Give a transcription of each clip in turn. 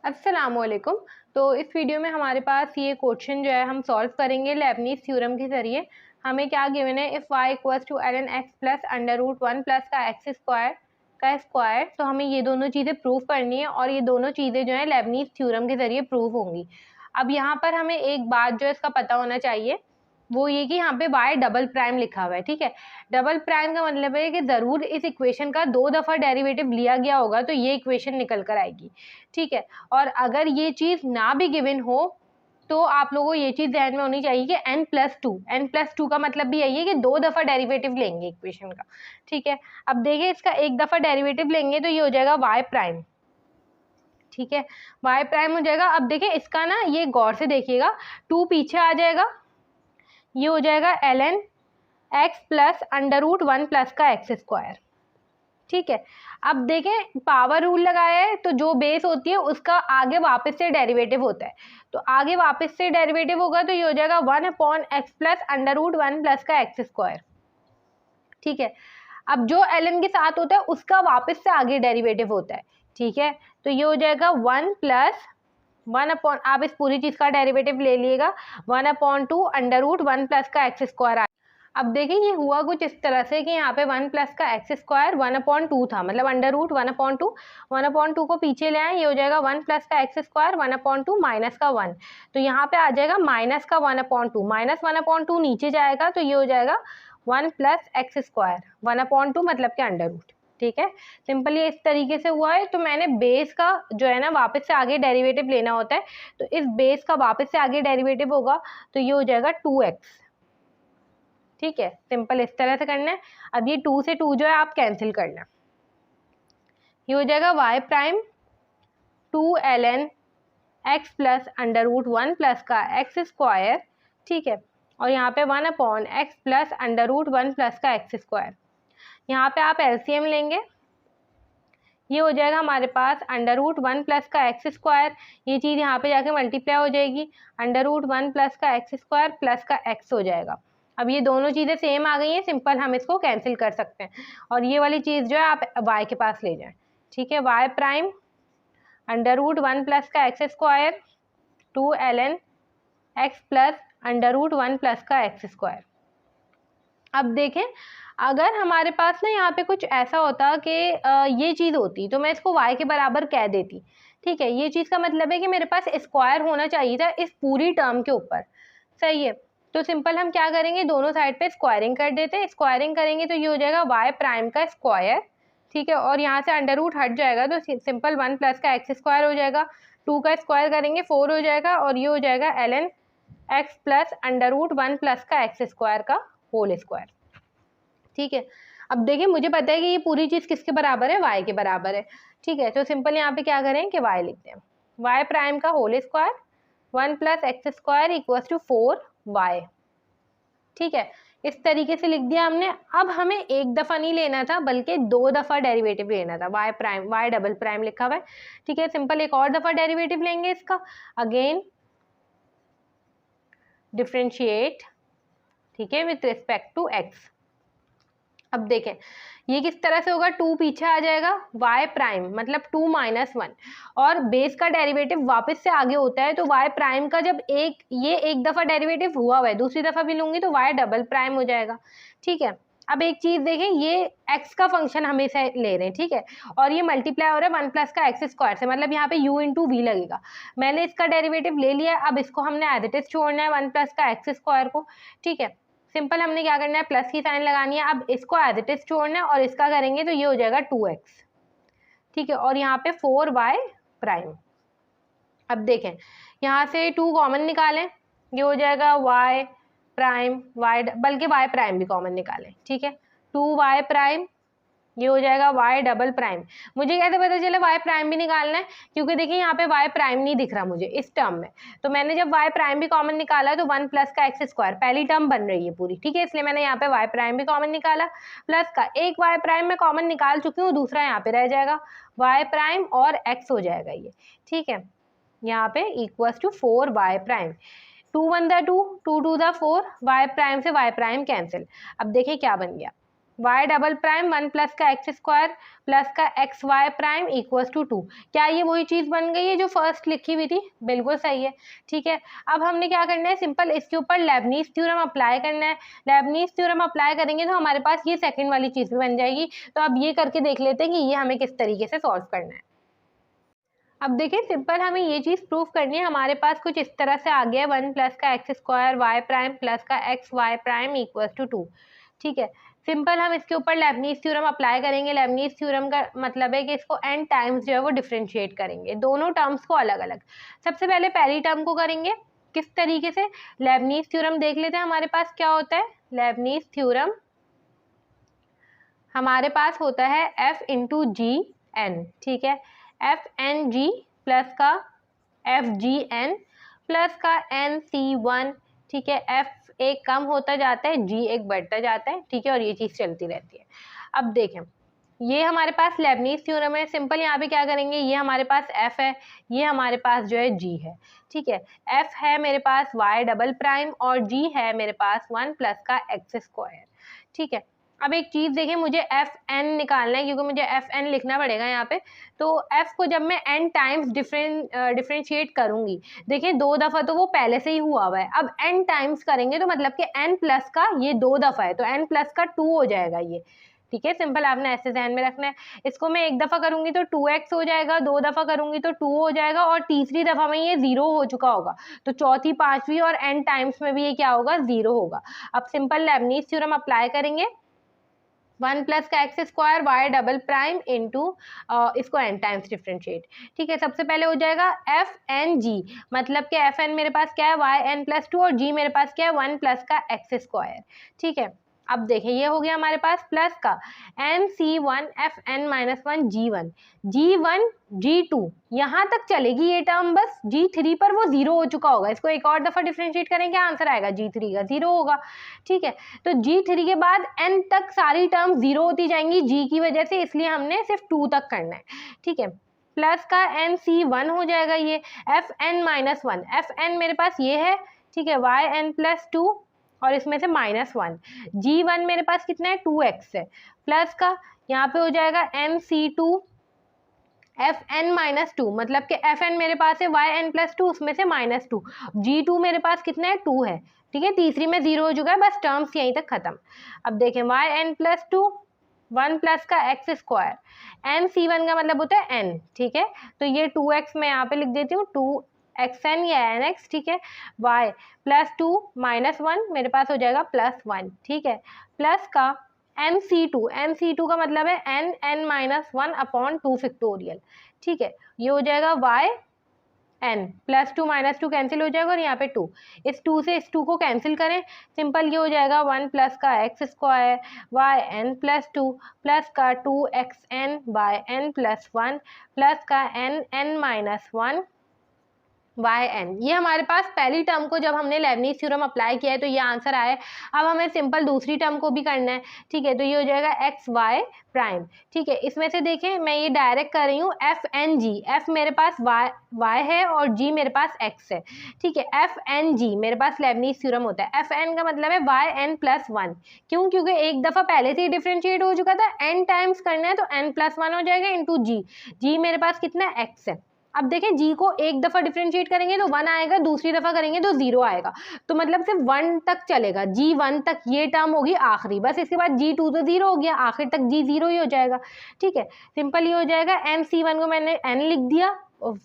अस्सलामुअलैकुम। तो इस वीडियो में हमारे पास ये क्वेश्चन जो है हम सॉल्व करेंगे लेबनीज़ थ्योरम के ज़रिए। हमें क्या गिवन है, if y equals to ln x plus under root 1 plus का एक्स स्क्वायर का स्क्वायर। तो हमें ये दोनों चीज़ें प्रूव करनी है और ये दोनों चीज़ें जो है लेबनीज़ थ्योरम के ज़रिए प्रूव होंगी। अब यहाँ पर हमें एक बात जो है इसका पता होना चाहिए, वो ये कि यहाँ पे y डबल प्राइम लिखा हुआ है। ठीक है, डबल प्राइम का मतलब है कि ज़रूर इस इक्वेशन का 2 दफ़ा डेरिवेटिव लिया गया होगा तो ये इक्वेशन निकल कर आएगी। ठीक है, और अगर ये चीज़ ना भी गिवन हो तो आप लोगों को ये चीज़ ध्यान में होनी चाहिए कि n+2 का मतलब भी यही है कि 2 दफ़ा डेरिवेटिव लेंगे इक्वेशन का। ठीक है, अब देखिए इसका एक दफ़ा डेरिवेटिव लेंगे तो ये हो जाएगा y प्राइम। ठीक है, y प्राइम हो जाएगा। अब देखिए इसका ना ये गौर से देखिएगा, 2 पीछे आ जाएगा, ये हो जाएगा ln x plus under root 1 plus का एक्स स्क्वायर। ठीक है, अब देखें पावर रूल लगाया है तो जो बेस होती है उसका आगे वापस से डेरिवेटिव होता है, तो आगे वापस से डेरिवेटिव होगा तो ये हो जाएगा 1/x plus under root 1 plus का एक्स स्क्वायर। ठीक है, अब जो ln के साथ होता है उसका वापस से आगे डेरिवेटिव होता है। ठीक है, तो ये हो जाएगा 1 प्लस 1 आप इस पूरी चीज का डेरिवेटिव ले लीजिएगा 1/2 अंडर रूट 1 प्लस का एक्स स्क्वायर। अब देखिए ये हुआ कुछ इस तरह से कि यहाँ पे 1 प्लस का एक्स स्क्वायर 1/2 था, मतलब अंडर रूट 1/2 को पीछे ले आए, ये हो जाएगा 1 प्लस का एक्स स्क्वायर 1/2 माइनस का 1, तो यहाँ पे आ जाएगा माइनस का 1/2, माइनस 1/2 नीचे जाएगा तो ये हो जाएगा 1 प्लस एक्स स्क्वायर 1/2 मतलब के अंडर रूट। ठीक है, सिंपल ये इस तरीके से हुआ है। तो मैंने बेस का जो है ना वापस से आगे डेरिवेटिव लेना होता है, तो इस बेस का वापस से आगे डेरिवेटिव होगा तो ये हो जाएगा 2x। ठीक है, सिंपल इस तरह से करना है। अब ये 2 से 2 जो है आप कैंसिल करना, ये हो जाएगा y prime 2 ln x plus under root 1 plus का एक्स स्क्वायर। ठीक है, और यहाँ पे 1/x plus under root 1 plus का एक्स स्क्वायर। यहाँ पे आप एलसीएम लेंगे, ये हो जाएगा हमारे पास अंडर रूट 1 प्लस का एक्स स्क्वायर, ये चीज़ यहाँ पे जाके मल्टीप्लाई हो जाएगी, अंडर रूट 1 प्लस का एक्स स्क्वायर प्लस का एक्स हो जाएगा। अब ये दोनों चीज़ें सेम आ गई हैं, सिंपल हम इसको कैंसिल कर सकते हैं और ये वाली चीज़ जो है आप y के पास ले जाएं। ठीक है, y prime under root 1 plus का x square 2 ln x plus under root 1 plus का एक्स स्क्वायर। अब देखें अगर हमारे पास ना यहाँ पे कुछ ऐसा होता कि ये चीज़ होती तो मैं इसको y के बराबर कह देती। ठीक है, ये चीज़ का मतलब है कि मेरे पास स्क्वायर होना चाहिए था इस पूरी टर्म के ऊपर। सही है, तो सिंपल हम क्या करेंगे, दोनों साइड पे स्क्वायरिंग कर देते हैं। स्क्वायरिंग करेंगे तो ये हो जाएगा y प्राइम का स्क्वायर। ठीक है, और यहाँ से अंडर रूट हट जाएगा तो सिंपल 1 प्लस का एक्स स्क्वायर हो जाएगा, 2 का स्क्वायर करेंगे 4 हो जाएगा और ये हो जाएगा ln x plus under root 1 plus का एक्स स्क्वायर का होल स्क्वायर। ठीक है, अब देखिए मुझे पता है कि ये पूरी चीज़ किसके बराबर है, y के बराबर है। ठीक है, तो सिंपल यहाँ पे क्या करें कि y लिखते हैं, y प्राइम का whole square 1 plus x square equals to 4y। ठीक है, इस तरीके से लिख दिया हमने। अब हमें एक दफ़ा नहीं लेना था बल्कि 2 दफ़ा डेरिवेटिव लेना था, y prime y double prime लिखा हुआ है। ठीक है, सिंपल एक और दफ़ा डेरिवेटिव लेंगे इसका, अगेन डिफ्रेंशिएट। ठीक है, विथ रिस्पेक्ट टू x। अब देखें ये किस तरह से होगा, 2 पीछे आ जाएगा, y प्राइम मतलब 2 माइनस 1, और बेस का डेरिवेटिव वापस से आगे होता है तो y प्राइम का जब एक दफ़ा डेरिवेटिव हुआ है दूसरी दफ़ा भी लूँगी तो y डबल प्राइम हो जाएगा। ठीक है, अब एक चीज़ देखें, ये x का फंक्शन हमेशा ले रहे हैं। ठीक है, और ये मल्टीप्लाई हो रहा है 1 प्लस का एक्स स्क्वायर से, मतलब यहाँ पे u इंटू वी लगेगा। मैंने इसका डेरिवेटिव ले लिया, अब इसको हमने एज इट इज छोड़ना है 1 प्लस का एक्स स्क्वायर को। ठीक है, सिंपल हमने क्या करना है, प्लस की साइन लगानी है, अब इसको एज इट इज छोड़ना है और इसका करेंगे तो ये हो जाएगा 2x। ठीक है, और यहाँ पे 4y प्राइम। अब देखें यहाँ से 2 कॉमन निकालें, ये हो जाएगा y प्राइम बल्कि y प्राइम भी कॉमन निकालें। ठीक है, 2y प्राइम, ये हो जाएगा y डबल प्राइम। मुझे कैसे पता चले y प्राइम भी निकालना है, क्योंकि देखिए यहाँ पे y प्राइम नहीं दिख रहा मुझे इस टर्म में, तो मैंने जब y प्राइम भी कॉमन निकाला तो 1 प्लस का एक्स स्क्वायर पहली टर्म बन रही है पूरी। ठीक है, इसलिए मैंने यहाँ पे y प्राइम भी कॉमन निकाला, प्लस का एक y प्राइम मैं कॉमन निकाल चुकी हूँ, दूसरा यहाँ पे रह जाएगा y प्राइम और x हो जाएगा ये। ठीक है, यहाँ पे equals to 4y prime, 2 1 2 2 2 4, y prime से y प्राइम कैंसिल। अब देखिए क्या बन गया, वाई डबल प्राइम 1 प्लस का एक्स स्क्वायर प्लस का x y prime equals to 2। क्या ये वही चीज़ बन गई है जो फर्स्ट लिखी हुई थी? बिल्कुल सही है। ठीक है, अब हमने क्या करना है, सिंपल इसके ऊपर लेबनीज थ्योरम अप्लाई करना है। लेबनीज थ्योरम अप्लाई करेंगे तो हमारे पास ये सेकंड वाली चीज़ भी बन जाएगी। तो अब ये करके देख लेते हैं कि ये हमें किस तरीके से सॉल्व करना है। अब देखिए सिंपल हमें ये चीज़ प्रूफ करनी है। हमारे पास कुछ इस तरह से आ गया है 1 प्लस का x square y prime plus का x y prime equals to 2। ठीक है, सिंपल हम इसके ऊपर लेबनीज थ्योरम अप्लाई करेंगे। लेबनीज थ्योरम का मतलब है कि इसको n टाइम्स जो है वो डिफरेंशिएट करेंगे, दोनों टर्म्स को अलग अलग। सबसे पहले पहली टर्म को करेंगे किस तरीके से, लेबनीज थ्योरम देख लेते हैं हमारे पास क्या होता है। लेबनीज थ्योरम हमारे पास होता है f इंटू जी एन। ठीक है, एफ एन जी प्लस का एफ जी एन प्लस का एन सी वन। ठीक है, एफ एक कम होता जाता है, जी एक बढ़ता जाता है। ठीक है, और ये चीज़ चलती रहती है। अब देखें, ये हमारे पास लेबनीज थ्योरम है। सिंपल यहाँ पे क्या करेंगे, ये हमारे पास f है, ये हमारे पास जो है g है। ठीक है, f है मेरे पास y डबल प्राइम और g है मेरे पास 1 प्लस का एक्स स्क्वायर। ठीक है, अब एक चीज़ देखिए, मुझे एफ एन निकालना है क्योंकि मुझे एफ एन लिखना पड़ेगा यहाँ पे। तो एफ को जब मैं एन टाइम्स डिफ्रेंशिएट करूँगी, देखिए 2 दफ़ा तो वो पहले से ही हुआ हुआ है। अब एन टाइम्स करेंगे तो मतलब कि एन प्लस का ये 2 दफ़ा है तो एन प्लस का 2 हो जाएगा ये। ठीक है, सिंपल आपने ऐसे ध्यान में रखना है। इसको मैं एक दफ़ा करूँगी तो 2x हो जाएगा, 2 दफ़ा करूँगी तो 2 हो जाएगा और तीसरी दफ़ा में ये 0 हो चुका होगा। तो चौथी, पाँचवीं और n टाइम्स में भी ये क्या होगा, 0 होगा। अब सिंपल लेबनीज थ्योरम अप्लाई करेंगे। 1 प्लस का x square y double prime into इसको n टाइम्स डिफ्रेंशिएट। ठीक है, सबसे पहले हो जाएगा एफ एन जी, मतलब कि एफ एन मेरे पास क्या है, वाई एन प्लस 2 और जी मेरे पास क्या है, 1 प्लस का एक्स स्क्वायर। ठीक है, अब देखें ये हो गया हमारे पास प्लस का n c one f n minus 1 g one g two, यहाँ तक चलेगी ये टर्म, बस G3 पर वो 0 हो चुका होगा। इसको एक और दफ़ा डिफ्रेंशिएट करें, क्या आंसर आएगा, G3 का 0 होगा। ठीक है, तो G3 के बाद n तक सारी टर्म 0 होती जाएंगी G की वजह से, इसलिए हमने सिर्फ 2 तक करना है। ठीक है, प्लस का एन सी वन हो जाएगा ये f n minus 1, f n मेरे पास ये है। ठीक है, वाई एन प्लस 2 और इसमें से -1, G1 मेरे पास कितना है, 2x है, प्लस का यहाँ पे हो जाएगा n c two f n minus 2, मतलब कि एफ एन मेरे पास है वाई एन प्लस 2, उसमें से -2, G2 मेरे पास कितना है, 2 है। ठीक है, तीसरी में 0 हो चुका है, बस टर्म्स यहीं तक खत्म। अब देखें वाई एन प्लस 2 1 प्लस का x square, n c one का मतलब होता है n। ठीक है, तो ये 2x मैं यहाँ पे लिख देती हूँ, 2xn या nx। ठीक है, y प्लस 2 -1 मेरे पास हो जाएगा +1। ठीक है, प्लस का NC2 का मतलब है n माइनस 1 अपॉन 2 फैक्टोरियल। ठीक है, ये हो जाएगा y n +2 -2 कैंसिल हो जाएगा और यहाँ पे 2, इस 2 से इस 2 को कैंसिल करें, सिंपल ये हो जाएगा 1 प्लस का x square y n plus 2 plus का 2xn y n plus 1 plus का n माइनस 1 वाई एन। ये हमारे पास पहली टर्म को जब हमने लेबनीज थ्योरम अप्लाई किया है तो ये आंसर आया है। अब हमें सिंपल दूसरी टर्म को भी करना है। ठीक है, तो ये हो जाएगा एक्स वाई प्राइम। ठीक है, इसमें से देखें मैं ये डायरेक्ट कर रही हूँ एफ एन जी, एफ मेरे पास वाई है और जी मेरे पास एक्स है। ठीक है, एफ एन जी मेरे पास लेबनीज थ्योरम होता है, एफ एन का मतलब है वाई एन प्लस 1। क्यों, क्योंकि एक दफ़ा पहले से ही डिफ्रेंशिएट हो चुका था, एन टाइम्स करना है तो एन प्लस 1 हो जाएगा इंटू जी। जी मेरे पास कितना एक्स है। अब देखें जी को एक दफ़ा डिफ्रेंशिएट करेंगे तो 1 आएगा, दूसरी दफ़ा करेंगे तो 0 आएगा, तो मतलब सिर्फ 1 तक चलेगा, G1 तक ये टर्म होगी आखिरी, बस इसके बाद G2 तो 0 हो गया, आखिर तक G 0 ही हो जाएगा। ठीक है, सिंपल ये हो जाएगा MC1 को मैंने n लिख दिया,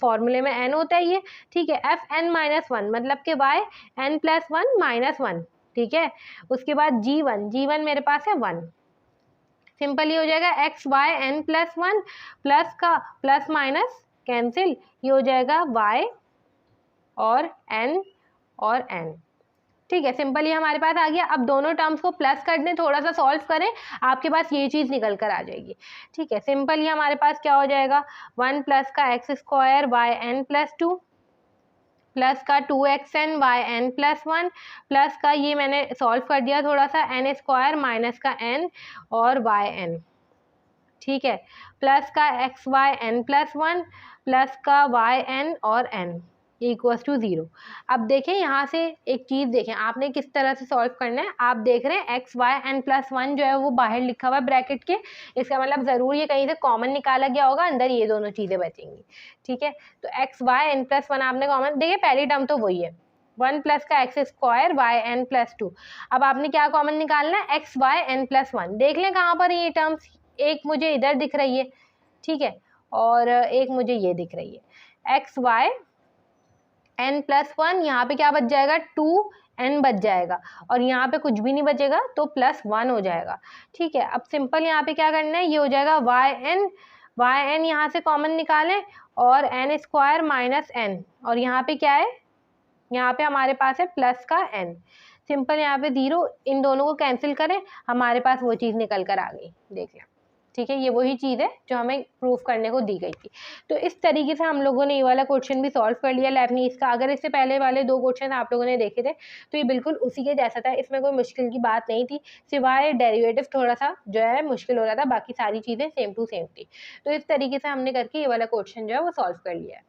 फॉर्मूले में n होता है ये। ठीक है, एफ एन माइनस 1 मतलब के वाई एन प्लस 1 -1। ठीक है, उसके बाद G1 मेरे पास है 1, सिंपल ये हो जाएगा x y n plus 1 plus का प्लस माइनस कैंसिल, ये हो जाएगा y और n। ठीक है, सिंपल ये हमारे पास आ गया। अब दोनों टर्म्स को प्लस कर दें, थोड़ा सा सॉल्व करें, आपके पास ये चीज़ निकल कर आ जाएगी। ठीक है, सिंपल ये हमारे पास क्या हो जाएगा, 1 प्लस का x square y n plus 2 plus का 2xn y n plus 1 plus का ये मैंने सॉल्व कर दिया थोड़ा सा, n स्क्वायर माइनस का n और वाई एन। ठीक है, प्लस का x y n plus 1 plus का वाई एन और n, इक्वल्स टू 0। अब देखें यहाँ से एक चीज़ देखें, आपने किस तरह से सॉल्व करना है। आप देख रहे हैं x y n plus one जो है वो बाहर लिखा हुआ है ब्रैकेट के, इसका मतलब ज़रूर ये कहीं से कॉमन निकाला गया होगा, अंदर ये दोनों चीज़ें बचेंगी। ठीक है, तो x y n plus one आपने कॉमन, देखिए पहली टर्म तो वही है 1 प्लस का x square y n plus 2। अब आपने क्या कॉमन निकालना है, एक्स वाई एन प्लस 1। देख लें कहाँ पर ये टर्म्स, एक मुझे इधर दिख रही है, ठीक है, और एक मुझे ये दिख रही है, एक्स वाई एन प्लस 1, यहाँ पे क्या बच जाएगा 2n बच जाएगा, और यहाँ पे कुछ भी नहीं बचेगा तो +1 हो जाएगा। ठीक है, अब सिंपल यहाँ पे क्या करना है, ये हो जाएगा वाई एन यहाँ से कॉमन निकालें और एन स्क्वायर माइनस एन, और यहाँ पे क्या है, यहाँ पे हमारे पास है प्लस का n। सिंपल यहाँ पे 0, इन दोनों को कैंसिल करें, हमारे पास वो चीज़ निकल कर आ गई, देख लें। ठीक है, ये वही चीज़ है जो हमें प्रूफ करने को दी गई थी। तो इस तरीके से हम लोगों ने ये वाला क्वेश्चन भी सॉल्व कर लिया लेबनीज़ का। अगर इससे पहले वाले 2 क्वेश्चन आप लोगों ने देखे थे तो ये बिल्कुल उसी के जैसा था, इसमें कोई मुश्किल की बात नहीं थी, सिवाय डेरिवेटिव थोड़ा सा जो है मुश्किल हो रहा था, बाकी सारी चीज़ें सेम टू सेम थी। तो इस तरीके से हमने करके ये वाला क्वेश्चन जो है वो सॉल्व कर लिया है।